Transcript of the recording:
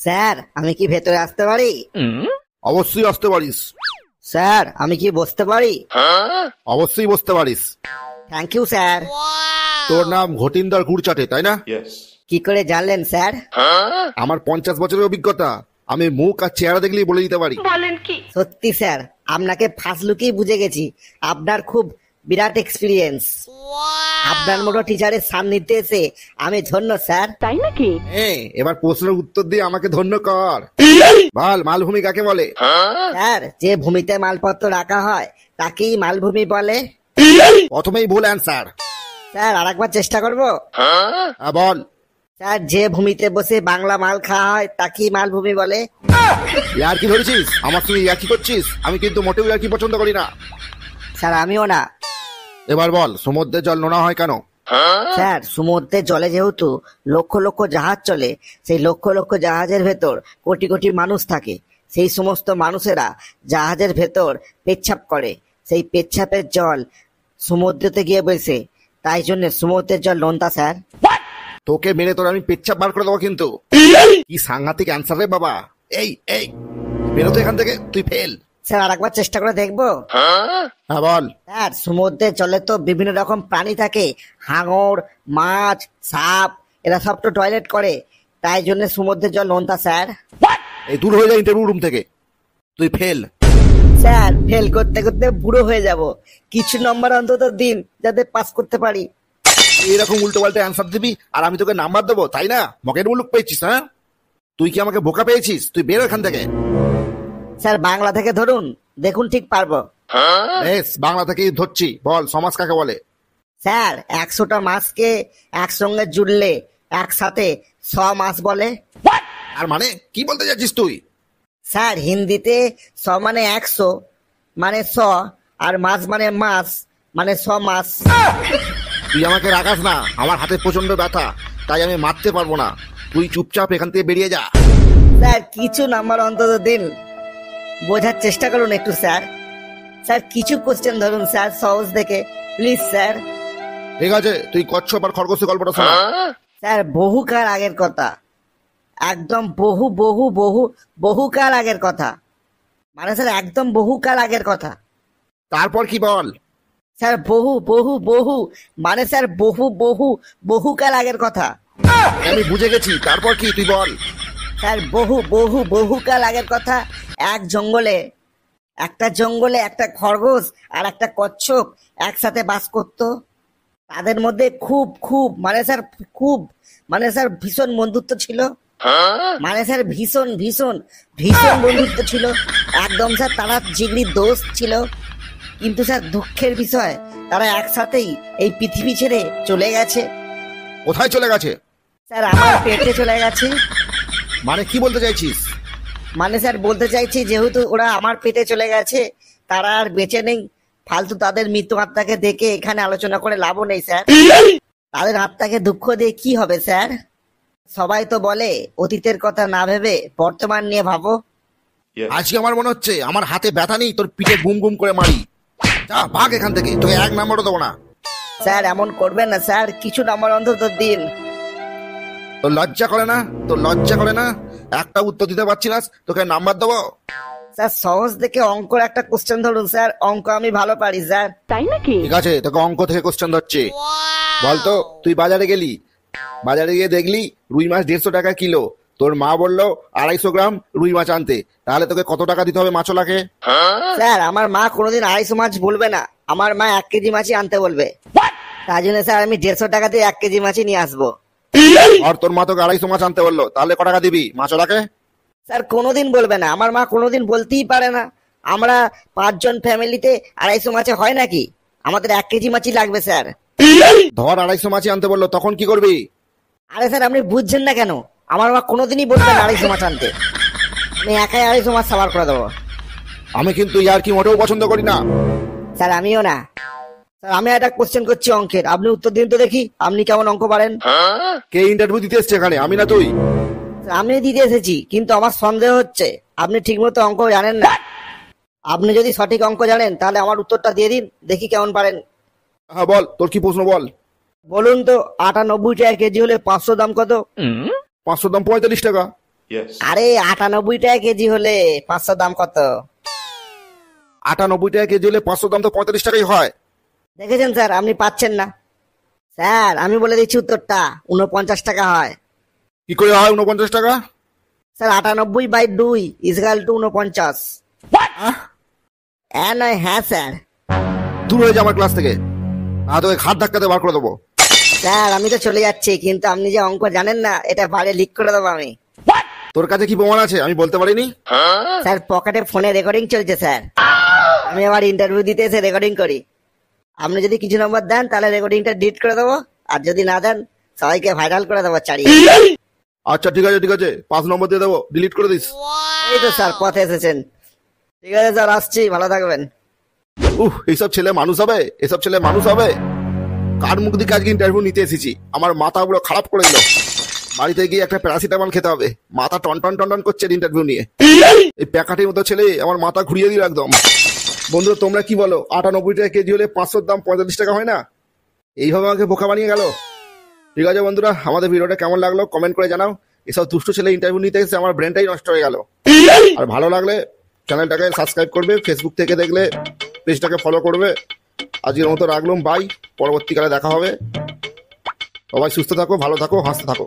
Sir আমি কি ভেতরে আসতে পারি? অবশ্যই আসতে পারিস। স্যার আমি কি বসতে পারি? অবশ্যই বসতে পারিস। Thank you sir. তোর নাম ঘটিন্দর গুড়চাটে, তাই না? কি করে জানলেন স্যার? আমার 50 বছরের অভিজ্ঞতা, আমি মুখ আর চেহারা দেখলেই বলে দিতে পারি। সত্যি স্যার, আপনাকে ফার্স্ট লুকেই বুঝে গেছি আপনার খুব বিরাট এক্সপিরিয়েন্স। আপনার মতো টিচারের সান্নিধ্যে এসে আমি ধন্য স্যার। তাই নাকি? এবার প্রশ্নের উত্তর দিয়ে আমাকে ধন্য কর। বল, মালভূমি কাকে বলে? স্যার যে ভূমিতে মালপত্র রাখা হয় তাকেই মালভূমি বলে। প্রথমেই ভুল অ্যান্সার। স্যার আরেকবার চেষ্টা করব? বল। স্যার যে ভূমিতে বসে বাংলা মাল খাওয়া হয় তাকেই মালভূমি বলে। ইয়ার কি ধরেছিস? আমার সঙ্গে ইয়ার কি করছিস? আমি কিন্তু মোটেও ইয়ার কি পছন্দ করি না। স্যার আমিও না। এবার বল, সমুদ্রের জল নোনা হয় কেন? স্যার সমুদ্রের জলে যেহেতু লক্ষ লক্ষ জাহাজ চলে, সেই লক্ষ লক্ষ জাহাজের ভেতর কোটি কোটি মানুষ থাকে। সেই সমস্ত মানুষেরা জাহাজের ভেতর পেচ্ছাপ করে, সেই পেচ্ছাপের জল সমুদ্রেতে গিয়ে বসে, তাই জন্য সমুদ্রের জল নোনতা স্যার। তোকে মেরে তোর আমি পেচ্ছাপ বার করে দেবো কিন্তু। কি সাংঘাতিক অ্যান্সার রে বাবা। এই এই বেরোতো এখান থেকে, তুই ফেল। স্যার আরেকবার চেষ্টা করে দেখবো? হ্যাঁ বল। স্যার সমুদ্রের জলে তো বিভিন্ন রকম প্রাণী থাকে, হাঙর, মাছ, সাপ, এরা সব তো টয়লেট করে, তাই জন্য সমুদ্রের জল নোনতা স্যার। এই দূর হয়ে যায় ইন্টারভিউ রুম থেকে, তুই ফেল। স্যার ফেল করতে করতে বুড়ো হয়ে যাব, কিছু নম্বর অন্তত দিন যাতে পাস করতে পারি। এরকম উল্টো পাল্টা অ্যান্সার দিবি আর আমি তোকে নাম্বার দেবো, তাই না? মকের মুলুক পেয়েছিস? হ্যাঁ, তুই কি আমাকে বোকা পেয়েছিস? তুই বেরো এখান থেকে। স্যার বাংলা থেকে ধরুন, দেখুন ঠিক পারবো। বেশ, বাংলা থেকেই ধরছি। বল, সমাজ কাকে বলে? স্যার 100টা মাছকে একসঙ্গে জুড়লে একসাথে 100 মাছ বলে। আর মানে কি বলতে যাচ্ছিস তুই? স্যার হিন্দিতে 100 মানে 100 মানে 100, আর মাছ মানে মাছ মানে 100 মাছ। তুই আমাকে রাখাস না, আমার হাতে প্রচন্ড ব্যথা, তাই আমি মারতে পারবো না। তুই চুপচাপ এখান থেকে বেরিয়ে যা। স্যার কিছু নাম্বার অন্তত দিন, বোঝার চেষ্টা করুন একটু স্যার। স্যার কিছু কোশ্চেন ধরুন স্যার, সহজ দেখে প্লিজ স্যার। ঠিক আছে, তুই কচ্ছপ আর খরগোশের গল্পটা শোনা। স্যার বহুকাল আগের কথা, একদম বহু বহু বহু বহুকাল আগের কথা, মানে স্যার একদম বহুকাল আগের কথা। তারপর কি বল? স্যার বহু বহু বহু মানে স্যার বহু বহু বহুকাল আগের কথা। আমি বুঝে গেছি, তারপর কি তুই বল। স্যার বহু বহু বহুকাল আগের কথা, একটা জঙ্গলে একটা খরগোশ আর একটা কচ্ছপ একসাথে বাস করত। তাদের মধ্যে খুব খুব মানে স্যার খুব মানে স্যার ভীষণ বন্ধুত্ব ছিল, মানে স্যার ভীষণ ভীষণ ভীষণ বন্ধুত্ব ছিল একদম স্যার। তারা জিগরি দোস্ত ছিল, কিন্তু স্যার দুঃখের বিষয় তারা একসাথেই এই পৃথিবী ছেড়ে চলে গেছে। কোথায় চলে গেছে? স্যার আমার পেটে চলে গেছে। মানে কি বলতে চাইছিস? মানে স্যার বলতে চাইছি যেহেতু ওরা আমার পেটে চলে গেছে, তারা আর বেঁচে নেই, ফালতু তাদের মৃত্যু আত্মাকে দেখে এখানে আলোচনা করে লাভও নেই স্যার। তাদের আত্মাকে দুঃখ দিয়ে কি হবে স্যার? সবাই তো বলে অতীতের কথা না ভেবে বর্তমান নিয়ে ভাবো। আজকে আমার মনে হচ্ছে আমার হাতে ব্যথা নেই, তোর পিঠে গুম গুম করে মারি। যা ভাগ এখান থেকে, তোকে 1 নাম্বারও দেবো না। স্যার এমন করবেন না স্যার, কিছু নাম্বার অন্তত দিন। তোর লজ্জা করে না? তোর লজ্জা করে না? একটা উত্তর দিতে পারছি না, তোকে নাম্বার দেবো? স্যার সহজ দেখে অঙ্কর একটা কোশ্চেন ধরুন স্যার, অঙ্ক আমি ভালো পারি স্যার। তাই নাকি? ঠিক আছে, তোকে অঙ্ক থেকে কোশ্চেন ধরছে। বলতো, তুই বাজারে গেলি, বাজারে গিয়ে দেখলি রুই মাছ 150 টাকা কিলো, তোর মা বললো 250 গ্রাম রুই মাছ আনতে, তাহলে তোকে কত টাকা দিতে হবে মাছলাকে? স্যার আমার মা কোনোদিন 250 মাছ বলবে না, আমার মা 1 কেজি মাছই আনতে বলবে। তাই জন্য স্যার আমি 150 টাকা দিয়ে 1 কেজি মাছই নিয়ে আসবো। আর তোর মা তোকে 250 মাছ আনতে বললো, তাহলে ক টাকা দিবি মাছলাকে? স্যার কোনোদিন বলবে না, আমার মা কোনোদিন বলতেই পারে না। আমরা 5 জন ফ্যামিলিতে 250 মাছে হয় নাকি? আমাদের 1 কেজি মাছই লাগবে স্যার। ধর 250 মাছই আনতে বললো, তখন কি করবি? আরে স্যার আপনি বুঝছেন না কেন? আমার মা কোনোদিনই বলবে না 250 মাছ আনতে, আমি একাই 250 মাছ সাবার করে দেবো। আমি কিন্তু ইয়ার কি মোটেও পছন্দ করি না। স্যার আমিও না। স্যার আমি একটা কোশ্চেন করছি অঙ্কের, আপনি উত্তর দিন তো দেখি আপনি কেমন অঙ্ক পারেন। কে ইন্টারভিউ দিতে এসছে এখানে, আমি না তুই? আমি দিতে এসেছি, কিন্তু আমার সন্দেহ হচ্ছে আপনি ঠিক মতো অঙ্ক জানেন না। আপনি যদি সঠিক অঙ্ক জানেন তাহলে আমার উত্তরটা দিয়ে দিন, দেখি কেমন পারেন। হ্যাঁ বল, তোর কি প্রশ্ন বল। বলুন তো 98 টাকা কেজি হলে 500 দাম কত? 500 দাম 45 টাকা। Yes. আরে 98 টাকা কেজি হলে 500 দাম কত? 98 টাকা কেজি হলে 500 দাম তো 45 টাকাই হয়। দেখেছেন স্যার, আপনি পাচ্ছেন না। স্যার আমি বলে দিচ্ছি উত্তরটা, 49 টাকা হয়। কি করে হয় 49 টাকা? Sir 98/2 is equal to 49। হ্যাঁ নয় হ্যাঁ স্যার। দূর হয়ে যা আমার ক্লাস থেকে, না তোকে ঘাট ধাক্কাতে বার করে দেবো। স্যার আমি তো চলে যাচ্ছি, কিন্তু আপনি যে অঙ্ক জানেন না, এটা বাড়ি লিক করে দেবো আমি। তোর কাছে কি প্রমাণ আছে আমি বলতে পারিনি? স্যার পকেটে ফোনে রেকর্ডিং চলছে স্যার, আমি আবার ইন্টারভিউ দিতে এসে রেকর্ডিং করি। আপনি যদি কিছু নম্বর দেন তাহলে রেকর্ডিংটা ডিলিট করে দেবো, আর যদি না দেন সবাইকে ভাইরাল করে দেবো চারিয়ে। আচ্ছা ঠিক আছে ঠিক আছে, 5 নম্বর দিয়ে দেবো, ডিলিট করে দিস। এই তো স্যার পথে এসেছেন। ঠিক আছে স্যার, আসছি, ভালো থাকবেন। এইসব ছেলে মানুষ হবে? এসব ছেলে মানুষ হবে? কার মুখ দিকে আজকে ইন্টারভিউ নিতে এসেছি, আমার মাথা পুরো খারাপ করে দিল। বাড়িতে গিয়ে একটা প্যারাসিটামল খেতে হবে, মাথা টন টন করছে ইন্টারভিউ নিয়ে। এই প্যাকাটির মতো ছেলে আমার মাথা ঘুরিয়ে দিল একদম। বন্ধু তোমরা কি বলো, 98 টাকা কেজি হলে 500 দাম 45 টাকা হয় না? এইভাবে আমাকে বোকা বানিয়ে গেল। ঠিক আছে বন্ধুরা, আমাদের ভিডিওটা কেমন লাগলো কমেন্ট করে জানাও। এসব দুষ্ট ছেলে ইন্টারভিউ নিতে এসে আমার ব্রেনটাই নষ্ট হয়ে গেল। আর ভালো লাগলে চ্যানেলটাকে সাবস্ক্রাইব করবে, ফেসবুক থেকে দেখলে পেজটাকে ফলো করবে। আজকের মতো রাখলাম, বাই, পরবর্তীকালে দেখা হবে। সবাই সুস্থ থাকো, ভালো থাকো, হাসতে থাকো।